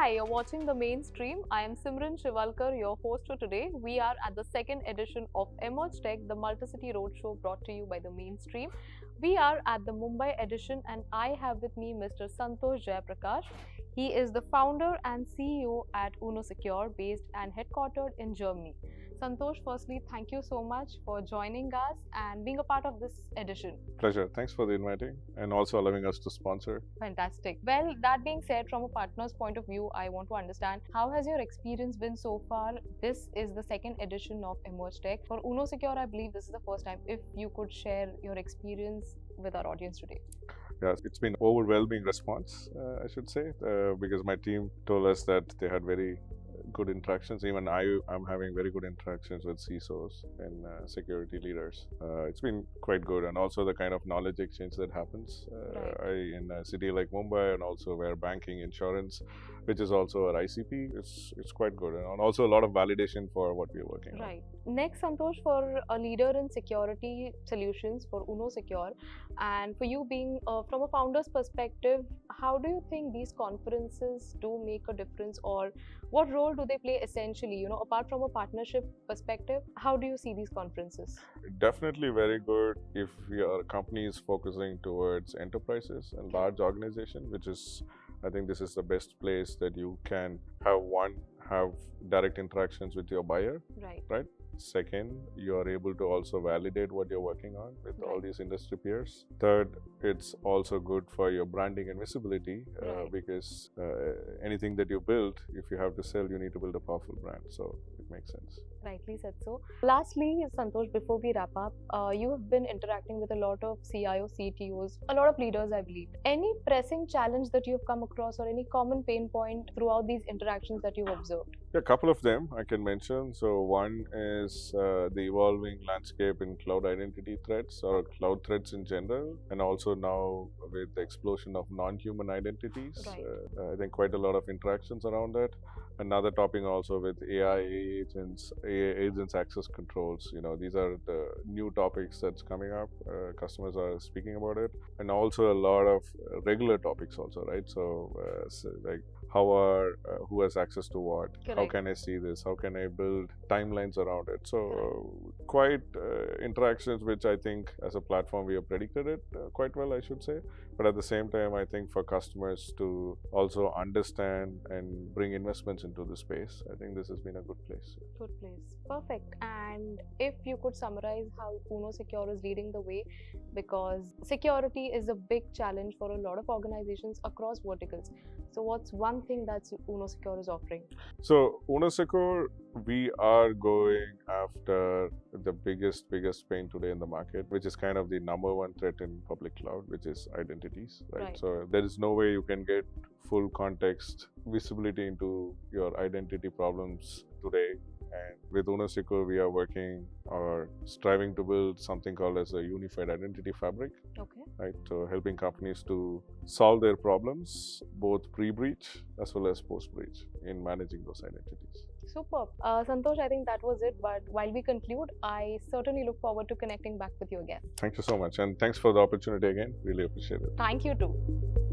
Hi, you're watching The Mainstream. I am Simran Shiwalkar, your host for today. We are at the second edition of Emerge Tech, the Multicity Roadshow brought to you by The Mainstream. We are at the Mumbai edition and I have with me Mr. Santosh Jayaprakash. He is the founder and CEO at Uno Secure, based and headquartered in Germany. Santosh, firstly, thank you so much for joining us and being a part of this edition. Pleasure. Thanks for the inviting and also allowing us to sponsor. Fantastic. Well, that being said, from a partner's point of view, I want to understand how has your experience been so far? This is the second edition of Emerge Tech. For Uno Secure, I believe this is the first time. If you could share your experience with our audience today. Yes, it's been overwhelming response, I should say, because my team told us that they had very good interactions. Even I'm having very good interactions with CISOs and security leaders. It's been quite good, and also the kind of knowledge exchange that happens in a city like Mumbai, and also where banking, insurance, which is also our ICP, it's quite good, and also a lot of validation for what we are working on. Right. Next, Santosh, for a leader in security solutions for Uno Secure, and for you being from a founder's perspective, how do you think these conferences do make a difference, or what role do they play essentially? You know, apart from a partnership perspective, how do you see these conferences? Definitely very good if your company is focusing towards enterprises and large organizations, which is, I think this is the best place that you can have direct interactions with your buyer. Right. Second, you are able to also validate what you're working on with all these industry peers. Third, it's also good for your branding and visibility because anything that you build, if you have to sell, you need to build a powerful brand. So it makes sense. Rightly said so. Lastly, Santosh, before we wrap up, you have been interacting with a lot of CIO, CTOs, a lot of leaders, I believe. Any pressing challenge that you've come across or any common pain point throughout these interactions that you've observed? A couple of them I can mention. So one is the evolving landscape in cloud identity threats or cloud threats in general, and also now with the explosion of non-human identities. I think quite a lot of interactions around that. Another topic also with AI agents access controls. You know, these are the new topics that's coming up. Customers are speaking about it, and also a lot of regular topics also, right? So like who has access to what? Correct. How can I see this? How can I build timelines around it? So quite interactions, which I think as a platform we have predicted it quite well, I should say. But at the same time, I think for customers to also understand and bring investments into the space, I think this has been a good place. Good place. Perfect. And if you could summarize how Uno Secure is leading the way, because security is a big challenge for a lot of organizations across verticals. So what's one thing that Uno Secure is offering? So Uno Secure, we are going after the biggest pain today in the market, which is kind of the number one threat in public cloud, which is identities, right? So there is no way you can get full context visibility into your identity problems today. And with Uno Secure, we are working or striving to build something called as a unified identity fabric. Right, so helping companies to solve their problems both pre-breach as well as post-breach in managing those identities. Superb. Santosh, I think that was it. But while we conclude, I certainly look forward to connecting back with you again. Thank you so much. And thanks for the opportunity again. Really appreciate it. Thank you too.